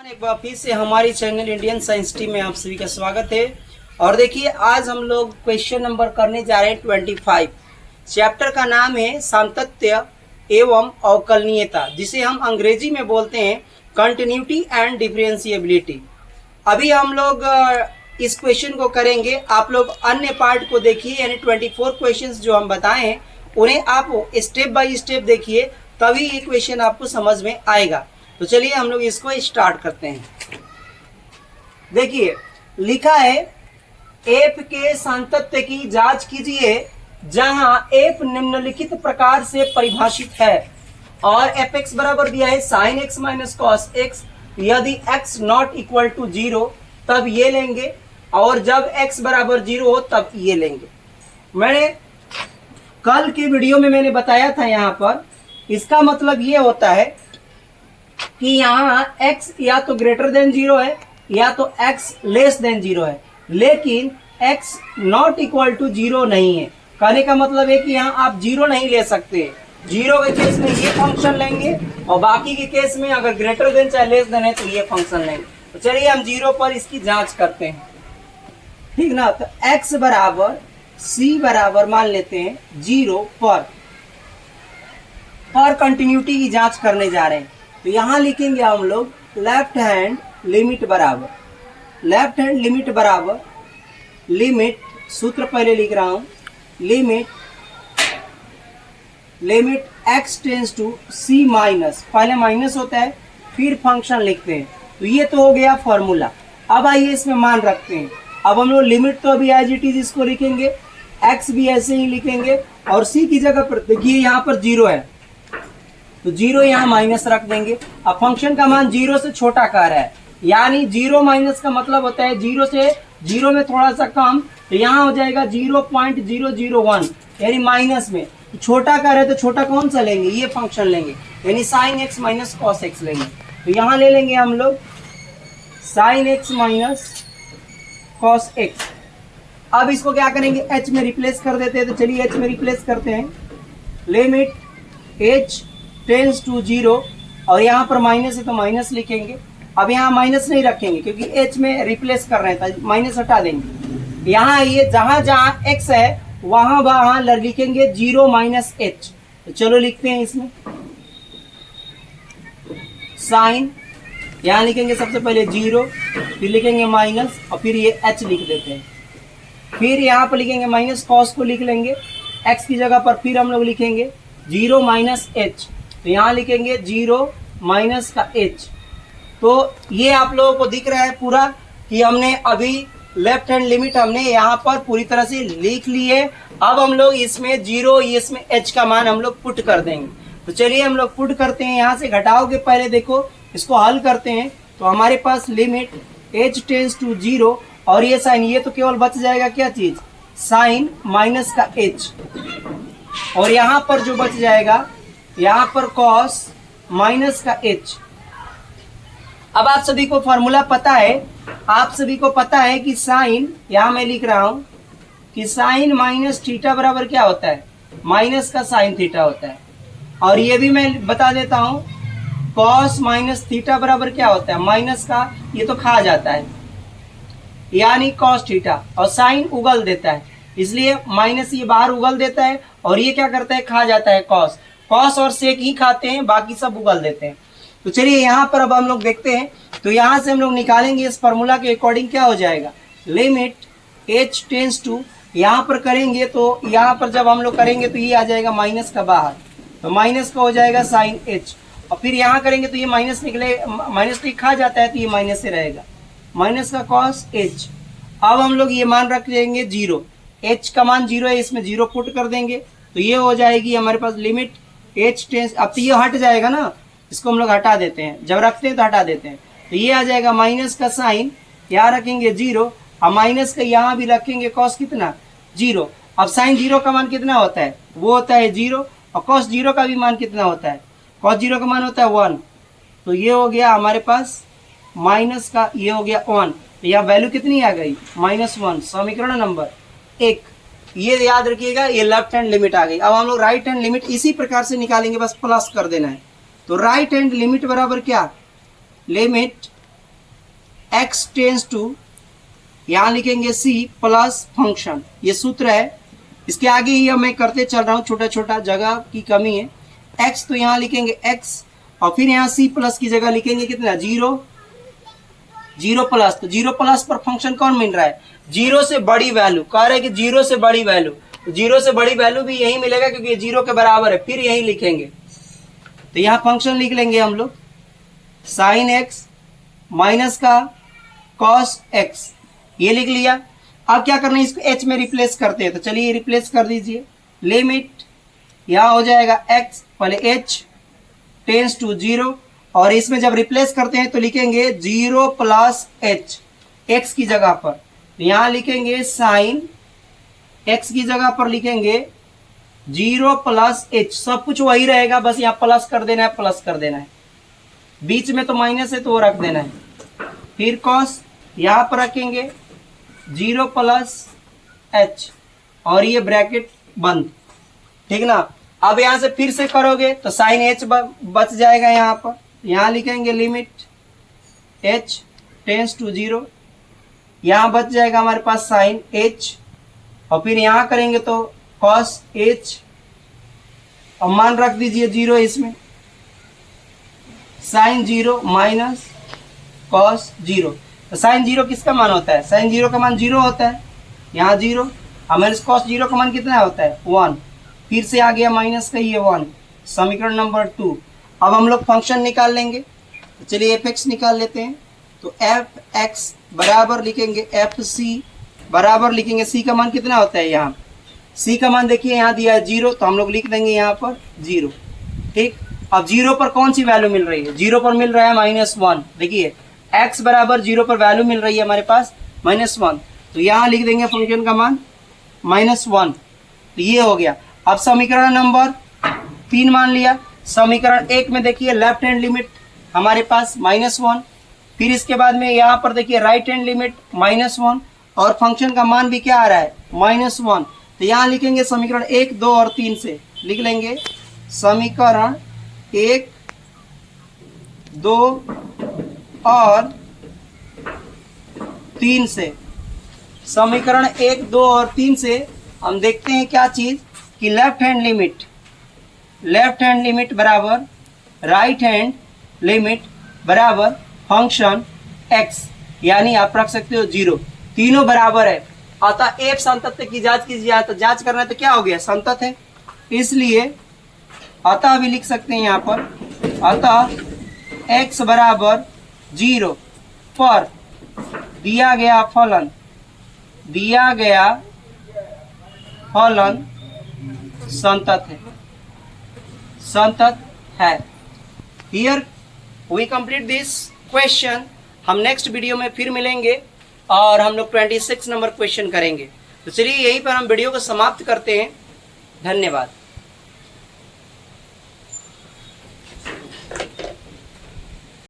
एक बार फिर से हमारी चैनल इंडियन साइंस टी में आप सभी का स्वागत है। और देखिए आज हम लोग क्वेश्चन नंबर करने जा रहे हैं 25। चैप्टर का नाम है सातत्य एवं अवकलनीयता, जिसे हम अंग्रेजी में बोलते हैं कंटिन्यूटी एंड डिफरेंशिएबिलिटी। अभी हम लोग इस क्वेश्चन को करेंगे। आप लोग अन्य पार्ट को देखिए, यानी 24 क्वेश्चंस जो हम बताए हैं उन्हें आप स्टेप बाय स्टेप देखिए, तभी ये क्वेश्चन आपको समझ में आएगा। तो चलिए हम लोग इसको स्टार्ट करते हैं। देखिए लिखा है एफ के सातत्य की जांच कीजिए जहां एफ निम्नलिखित प्रकार से परिभाषित है और एफ एक्स बराबर दिया है sine x minus cos x. यदि एक्स नॉट इक्वल टू 0 तब ये लेंगे, और जब एक्स बराबर 0 हो तब ये लेंगे। मैंने कल के वीडियो में मैंने बताया था, यहाँ पर इसका मतलब ये होता है कि यहाँ x या तो ग्रेटर देन 0 है या तो x लेस देन 0 है, लेकिन x नॉट इक्वल टू 0 नहीं है। कहने का मतलब है कि यहाँ आप 0 नहीं ले सकते। 0 के केस में ये फंक्शन लेंगे और बाकी के केस में अगर ग्रेटर देन चाहे लेस देन है तो ये फंक्शन लेंगे। तो चलिए हम 0 पर इसकी जांच करते हैं, ठीक ना। तो x बराबर c बराबर मान लेते हैं 0 पर कंटिन्यूटी की जांच करने जा रहे हैं। तो यहाँ लिखेंगे हम लोग लेफ्ट हैंड लिमिट बराबर लिमिट, सूत्र पहले लिख रहा हूँ, limit x tends to c minus, पहले माइनस होता है फिर फंक्शन लिखते हैं। तो ये तो हो गया फॉर्मूला। अब आइए इसमें मान रखते हैं। अब हम लोग लिमिट तो अभी एज इट इज इसको लिखेंगे, x भी ऐसे ही लिखेंगे, और c की जगह पर देखिए यहाँ पर 0 है तो 0 यहाँ माइनस रख देंगे। अब फंक्शन का मान 0 से छोटा कह रहा है, यानी 0 माइनस का मतलब होता है 0 से 0 में थोड़ा सा कम, तो यहाँ हो जाएगा 0.001, यानी माइनस में। तो छोटा कह रहे हैं तो छोटा कौन सा लेंगे, ये फंक्शन लेंगे, यानी sine x minus cos x लेंगे। तो यहाँ ले लेंगे हम लोग sine x minus cos x. अब इसको क्या करेंगे, h में रिप्लेस कर देते हैं। तो चलिए h में रिप्लेस करते हैं। लिमिट h टेंस टू 0, और यहाँ पर माइनस है तो माइनस लिखेंगे। अब यहाँ माइनस नहीं रखेंगे क्योंकि h में रिप्लेस कर रहे हैं, तो माइनस हटा देंगे। यहाँ ये जहाँ जहाँ x है वहाँ वहाँ लिखेंगे 0 माइनस h। तो चलो लिखते हैं इसमें साइन, यहाँ लिखेंगे सबसे पहले 0, फिर लिखेंगे माइनस, और फिर ये h लिख देते हैं। फिर यहाँ पर लिखेंगे माइनस कॉस को लिख लेंगे x की जगह पर, फिर हम लोग लिखेंगे 0 माइनस h। तो यहाँ लिखेंगे 0 माइनस का h। तो ये आप लोगों को दिख रहा है पूरा कि हमने अभी लेफ्ट हैंड लिमिट हमने यहाँ पर पूरी तरह से लिख ली है। अब हम लोग इसमें 0 इसमें h का मान हम लोग पुट कर देंगे। तो चलिए हम लोग पुट करते हैं। यहाँ से घटाओगे पहले, देखो इसको हल करते हैं तो हमारे पास लिमिट h टेंस टू 0, और ये साइन, ये तो केवल बच जाएगा क्या चीज, साइन माइनस का h, और यहाँ पर जो बच जाएगा यहाँ पर कॉस माइनस का h। अब आप सभी को फॉर्मूला पता है, आप सभी को पता है कि साइन, यहाँ मैं लिख रहा हूँ कि साइन माइनस थीटा बराबर क्या होता है, माइनस का साइन थीटा होता है। और ये भी मैं बता देता हूँ कॉस माइनस थीटा बराबर क्या होता है, माइनस का ये तो खा जाता है, यानी कॉस थीटा, और साइन उगल देता है, इसलिए माइनस ये बाहर उगल देता है, और ये क्या करता है, खा जाता है कॉस। कॉस और सेक ही खाते हैं, बाकी सब उगल देते हैं। तो चलिए यहाँ पर अब हम लोग देखते हैं। तो यहाँ से हम लोग निकालेंगे इस फॉर्मूला के अकॉर्डिंग क्या हो जाएगा, लिमिट h टेंस टू, यहाँ पर करेंगे तो यहाँ पर जब हम लोग करेंगे तो ये आ जाएगा माइनस का बाहर, तो माइनस का हो जाएगा साइन h, और फिर यहाँ करेंगे तो ये माइनस निकले, माइनस ठीक खा जाता है तो ये माइनस से रहेगा, माइनस का कॉस h। अब हम लोग ये मान रख लेंगे 0, h का मान 0 है, इसमें 0 पुट कर देंगे तो ये हो जाएगी हमारे पास लिमिट h टेंस, अब तो ये हट जाएगा ना, इसको हम लोग हटा देते हैं, जब रखते हैं तो हटा देते हैं। तो ये आ जाएगा माइनस का साइन, यहाँ रखेंगे 0, और माइनस का यहाँ भी रखेंगे कॉस कितना 0। अब साइन 0 का मान कितना होता है, वो होता है 0, और कॉस 0 का भी मान कितना होता है, कॉस 0 का मान होता है 1। तो ये हो गया हमारे पास माइनस का, ये हो गया 1, तो यहाँ वैल्यू कितनी आ गई, -1। समीकरण नंबर 1, ये याद रखिएगा, ये लेफ्ट हैंड लिमिट आ गई। अब हम लोग राइट हैंड लिमिट इसी प्रकार से निकालेंगे, बस प्लस कर देना है। तो राइट हैंड लिमिट बराबर क्या, लिमिट x टेंस टू, यहाँ लिखेंगे c प्लस फंक्शन, ये सूत्र है। इसके आगे ही मैं करते चल रहा हूँ, छोटा छोटा जगह की कमी है। x तो यहाँ लिखेंगे x, और फिर यहाँ c प्लस की जगह लिखेंगे कितना, 0, 0 प्लस। तो 0 प्लस पर फंक्शन कौन मिल रहा है, 0 से बड़ी वैल्यू, कह रहे हैं कि 0 से बड़ी वैल्यू, तो 0 से बड़ी वैल्यू भी यही मिलेगा क्योंकि ये 0 के बराबर है, फिर यही लिखेंगे। तो यहाँ फंक्शन लिख लेंगे हम लोग साइन एक्स माइनस का कॉस एक्स, ये लिख लिया। अब क्या करना है, इसको h में रिप्लेस करते हैं, तो चलिए रिप्लेस कर दीजिए। लिमिट यहाँ हो जाएगा x, पहले h टेंस टू 0, और इसमें जब रिप्लेस करते हैं तो लिखेंगे 0 प्लस h x की जगह पर, यहाँ लिखेंगे साइन x की जगह पर लिखेंगे 0 प्लस h, सब कुछ वही रहेगा, बस यहाँ प्लस कर देना है, प्लस कर देना है, बीच में तो माइनस है तो वो रख देना है। फिर कॉस यहाँ पर रखेंगे 0 प्लस h, और ये ब्रैकेट बंद, ठीक ना। अब यहाँ से फिर से करोगे तो साइन h बच जाएगा, यहाँ पर यहाँ लिखेंगे लिमिट h टेंस टू 0, यहाँ बच जाएगा हमारे पास साइन h, और फिर यहाँ करेंगे तो कॉस h, और मान रख दीजिए 0 इसमें, साइन 0 माइनस कॉस 0। तो साइन 0 किसका मान होता है, साइन 0 का मान 0 होता है, यहाँ 0, हमारे कॉस 0 का मान कितना होता है 1, फिर से आ गया माइनस का ये 1, समीकरण नंबर 2। अब हम लोग फंक्शन निकाल लेंगे, तो चलिए एफ एक्स निकाल लेते हैं। तो एफ एक्स बराबर लिखेंगे एफ सी, बराबर लिखेंगे सी का मान कितना होता है, यहाँ सी का मान देखिए यहाँ दिया है 0, तो हम लोग लिख देंगे यहाँ पर 0, ठीक। अब 0 पर कौन सी वैल्यू मिल रही है, 0 पर मिल रहा है -1, देखिए x बराबर 0 पर वैल्यू मिल रही है हमारे पास -1, तो यहाँ लिख देंगे फंक्शन का मान -1, तो ये हो गया। अब समीकरण नंबर 3 मान लिया, समीकरण 1 में देखिए लेफ्ट हैंड लिमिट हमारे पास -1, फिर इसके बाद में यहाँ पर देखिए राइट हैंड लिमिट -1, और फंक्शन का मान भी क्या आ रहा है -1, तो यहाँ लिखेंगे समीकरण 1, 2 और 3 से लिख लेंगे समीकरण 1, 2 और 3 से, समीकरण 1, 2 और 3 से हम देखते हैं क्या चीज कि लेफ्ट हैंड लिमिट बराबर राइट हैंड लिमिट बराबर फंक्शन x, यानी आप रख सकते हो 0, तीनों बराबर है, अतः एक संतत्य की जांच कीजिए, तो जांच करना है तो क्या हो गया संतत है, इसलिए अतः भी लिख सकते हैं यहाँ पर, अतः x बराबर 0 पर दिया गया फलन संतत है। Here we complete this question. हम नेक्स्ट वीडियो में फिर मिलेंगे और हम लोग 26 नंबर क्वेश्चन करेंगे। तो चलिए यहीं पर हम वीडियो को समाप्त करते हैं। धन्यवाद।